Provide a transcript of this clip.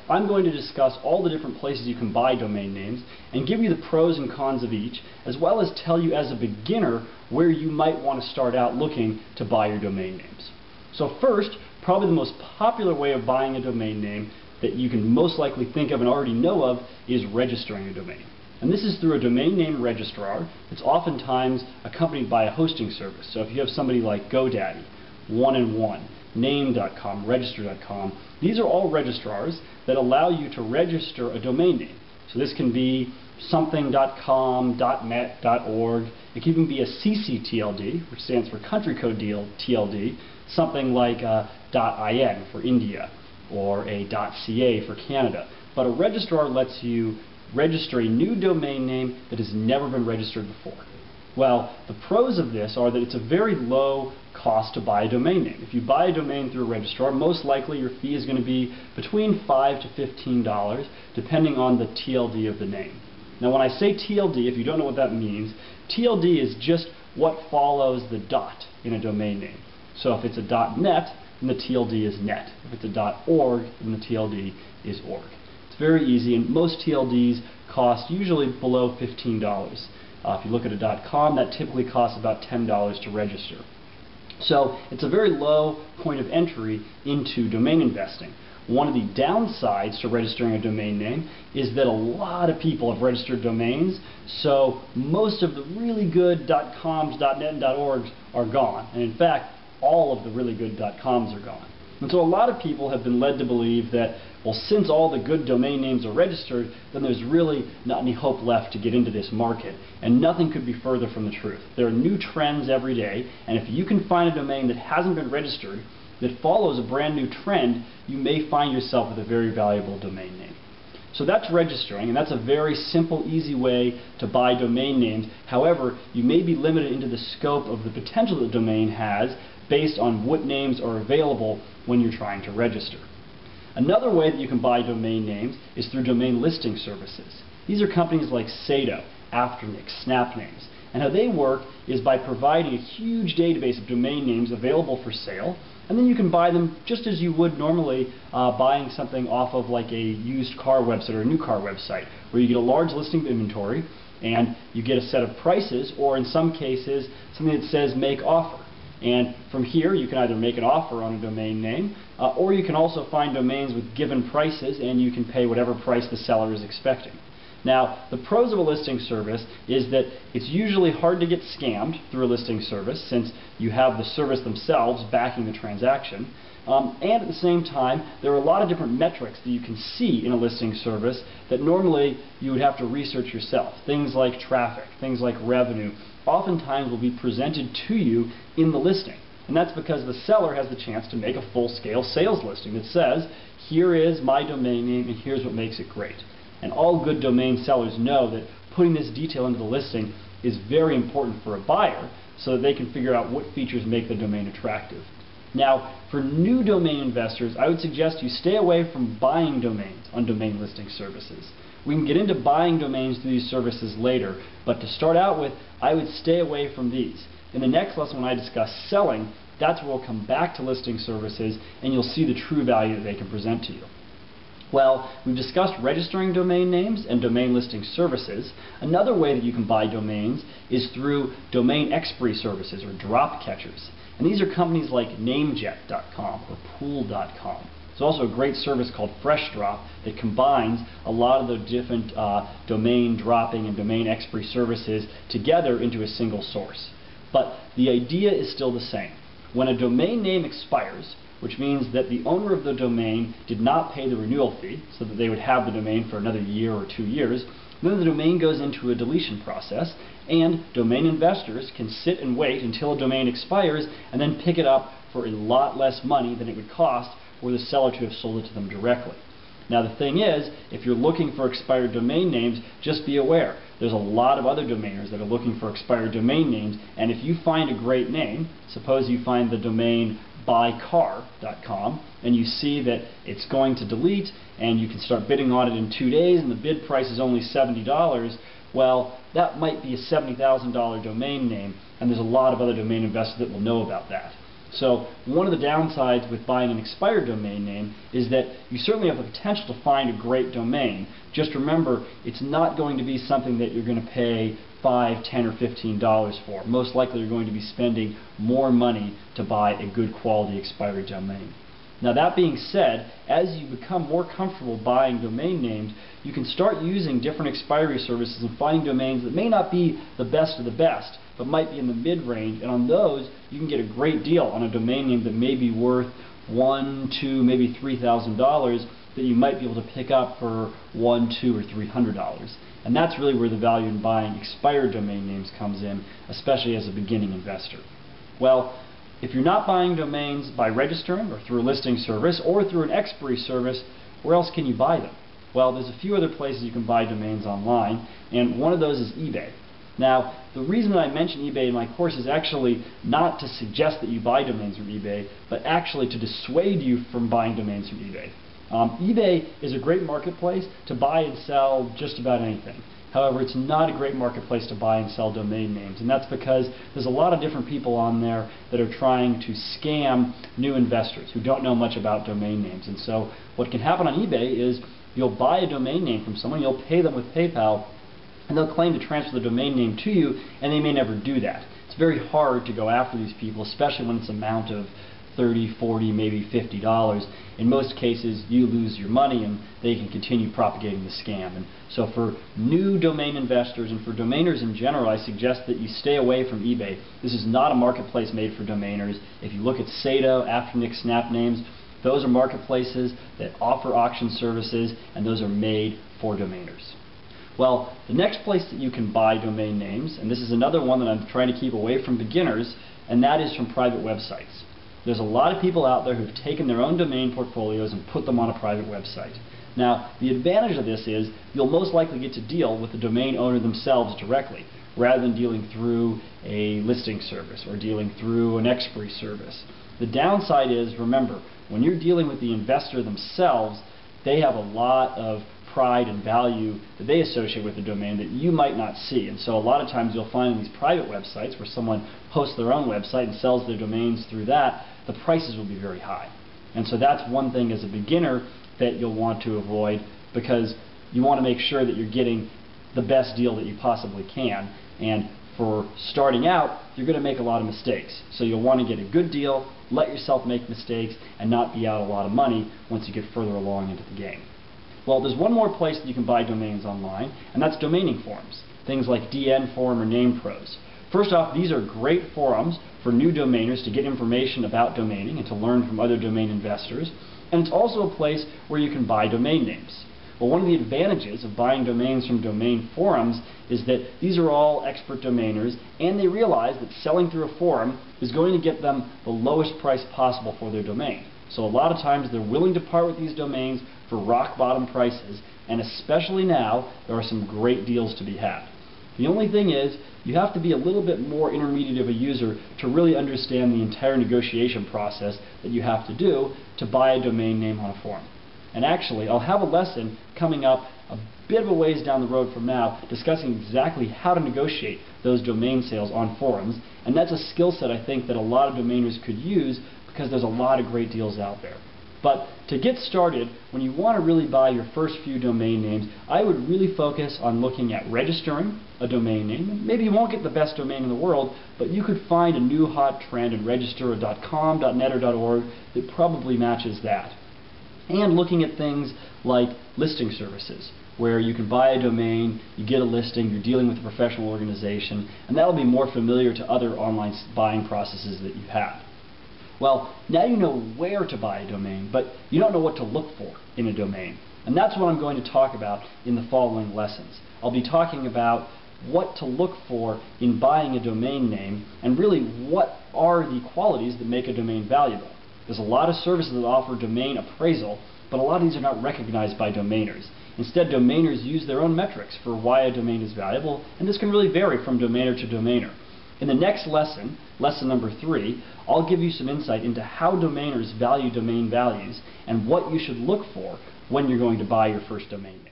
I'm going to discuss all the different places you can buy domain names and give you the pros and cons of each, as well as tell you as a beginner where you might want to start out looking to buy your domain names. So first, probably the most popular way of buying a domain name that you can most likely think of and already know of is registering a domain. And this is through a domain name registrar. It's oftentimes accompanied by a hosting service. So if you have somebody like GoDaddy, 1&1, Name.com, Register.com, these are all registrars that allow you to register a domain name. So this can be something.com, .net, .org. It can even be a ccTLD, which stands for country code TLD, something like .in for India, or a .ca for Canada. But a registrar lets you register a new domain name that has never been registered before. Well, the pros of this are that it's a very low cost to buy a domain name. If you buy a domain through a registrar, most likely your fee is going to be between $5 to $15, depending on the TLD of the name. Now when I say TLD, if you don't know what that means, TLD is just what follows the dot in a domain name. So if it's a .net, then the TLD is net. If it's a .org, then the TLD is org. It's very easy, and most TLDs cost usually below $15. If you look at a .com, that typically costs about $10 to register. So it's a very low point of entry into domain investing. One of the downsides to registering a domain name is that a lot of people have registered domains, so most of the really good .coms, .net, and .orgs are gone. And in fact, all of the really good .coms are gone. And so a lot of people have been led to believe that, well, since all the good domain names are registered, then there's really not any hope left to get into this market. And nothing could be further from the truth. There are new trends every day, and if you can find a domain that hasn't been registered, that follows a brand new trend, you may find yourself with a very valuable domain name. So that's registering, and that's a very simple, easy way to buy domain names. However, you may be limited into the scope of the potential the domain has based on what names are available when you're trying to register. Another way that you can buy domain names is through domain listing services. These are companies like Sado, Afternic, Snapnames. And how they work is by providing a huge database of domain names available for sale, and then you can buy them just as you would normally buying something off of like a used car website or a new car website, where you get a large listing of inventory and you get a set of prices, or in some cases something that says make offer. And from here you can either make an offer on a domain name, or you can also find domains with given prices and you can pay whatever price the seller is expecting. Now, the pros of a listing service is that it's usually hard to get scammed through a listing service, since you have the service themselves backing the transaction. And at the same time, there are a lot of different metrics that you can see in a listing service that normally you would have to research yourself. Things like traffic, things like revenue, oftentimes will be presented to you in the listing. And that's because the seller has the chance to make a full-scale sales listing that says, here is my domain name and here's what makes it great. And all good domain sellers know that putting this detail into the listing is very important for a buyer so that they can figure out what features make the domain attractive. Now, for new domain investors, I would suggest you stay away from buying domains on domain listing services. We can get into buying domains through these services later, but to start out with, I would stay away from these. In the next lesson, when I discuss selling, that's where we'll come back to listing services and you'll see the true value that they can present to you. Well, we've discussed registering domain names and domain listing services. Another way that you can buy domains is through domain expiry services or drop catchers. And these are companies like namejet.com or pool.com. There's also a great service called FreshDrop that combines a lot of the different domain dropping and domain expiry services together into a single source. But the idea is still the same. When a domain name expires, which means that the owner of the domain did not pay the renewal fee, so that they would have the domain for another year or 2 years, then the domain goes into a deletion process, and domain investors can sit and wait until a domain expires and then pick it up for a lot less money than it would cost for the seller to have sold it to them directly. Now the thing is, if you're looking for expired domain names, just be aware. There's a lot of other domainers that are looking for expired domain names, and if you find a great name, suppose you find the domain buycar.com, and you see that it's going to delete, and you can start bidding on it in 2 days, and the bid price is only $70, well, that might be a $70,000 domain name, and there's a lot of other domain investors that will know about that. So one of the downsides with buying an expired domain name is that you certainly have the potential to find a great domain. Just remember, it's not going to be something that you're going to pay $5, $10, or $15 for. Most likely you're going to be spending more money to buy a good quality expired domain. Now that being said, as you become more comfortable buying domain names, you can start using different expiry services and finding domains that may not be the best of the best, but might be in the mid-range, and on those you can get a great deal on a domain name that may be worth $1,000, $2,000, maybe $3,000 that you might be able to pick up for $100, $200, or $300. And that's really where the value in buying expired domain names comes in, especially as a beginning investor. Well, if you're not buying domains by registering or through a listing service or through an expiry service, where else can you buy them? Well, there's a few other places you can buy domains online, and one of those is eBay. Now, the reason that I mention eBay in my course is actually not to suggest that you buy domains from eBay, but actually to dissuade you from buying domains from eBay. eBay is a great marketplace to buy and sell just about anything. However, it's not a great marketplace to buy and sell domain names, and that's because there's a lot of different people on there that are trying to scam new investors who don't know much about domain names. And so what can happen on eBay is you'll buy a domain name from someone, you'll pay them with PayPal, and they'll claim to transfer the domain name to you, and they may never do that. It's very hard to go after these people, especially when it's an amount of $30, $40, maybe $50. In most cases, you lose your money and they can continue propagating the scam. And so for new domain investors and for domainers in general, I suggest that you stay away from eBay. This is not a marketplace made for domainers. If you look at Sato, Afternic, Snapnames, those are marketplaces that offer auction services, and those are made for domainers. Well, the next place that you can buy domain names, and this is another one that I'm trying to keep away from beginners, and that is from private websites. There's a lot of people out there who've taken their own domain portfolios and put them on a private website. Now, the advantage of this is you'll most likely get to deal with the domain owner themselves directly, rather than dealing through a listing service or dealing through an expiry service. The downside is, remember, when you're dealing with the investor themselves, they have a lot of pride and value that they associate with the domain that you might not see. And so a lot of times you'll find in these private websites where someone hosts their own website and sells their domains through that, the prices will be very high. And so that's one thing as a beginner that you'll want to avoid, because you want to make sure that you're getting the best deal that you possibly can. And for starting out, you're going to make a lot of mistakes. So you'll want to get a good deal, let yourself make mistakes, and not be out a lot of money once you get further along into the game. Well, there's one more place that you can buy domains online, and that's domaining forums. Things like DN Forum or NamePros. First off, these are great forums for new domainers to get information about domaining and to learn from other domain investors. And it's also a place where you can buy domain names. Well, one of the advantages of buying domains from domain forums is that these are all expert domainers, and they realize that selling through a forum is going to get them the lowest price possible for their domain. So a lot of times they're willing to part with these domains for rock bottom prices, and especially now, there are some great deals to be had. The only thing is, you have to be a little bit more intermediate of a user to really understand the entire negotiation process that you have to do to buy a domain name on a forum. And actually, I'll have a lesson coming up a bit of a ways down the road from now discussing exactly how to negotiate those domain sales on forums, and that's a skill set I think that a lot of domainers could use because there's a lot of great deals out there. But to get started, when you want to really buy your first few domain names, I would really focus on looking at registering a domain name. Maybe you won't get the best domain in the world, but you could find a new hot trend and register a .com, .net, or .org that probably matches that. And looking at things like listing services, where you can buy a domain, you get a listing, you're dealing with a professional organization, and that'll be more familiar to other online buying processes that you've had. Well, now you know where to buy a domain, but you don't know what to look for in a domain. And that's what I'm going to talk about in the following lessons. I'll be talking about what to look for in buying a domain name, and really what are the qualities that make a domain valuable. There's a lot of services that offer domain appraisal, but a lot of these are not recognized by domainers. Instead, domainers use their own metrics for why a domain is valuable, and this can really vary from domainer to domainer. In the next lesson, lesson number 3, I'll give you some insight into how domainers value domain values and what you should look for when you're going to buy your first domain name.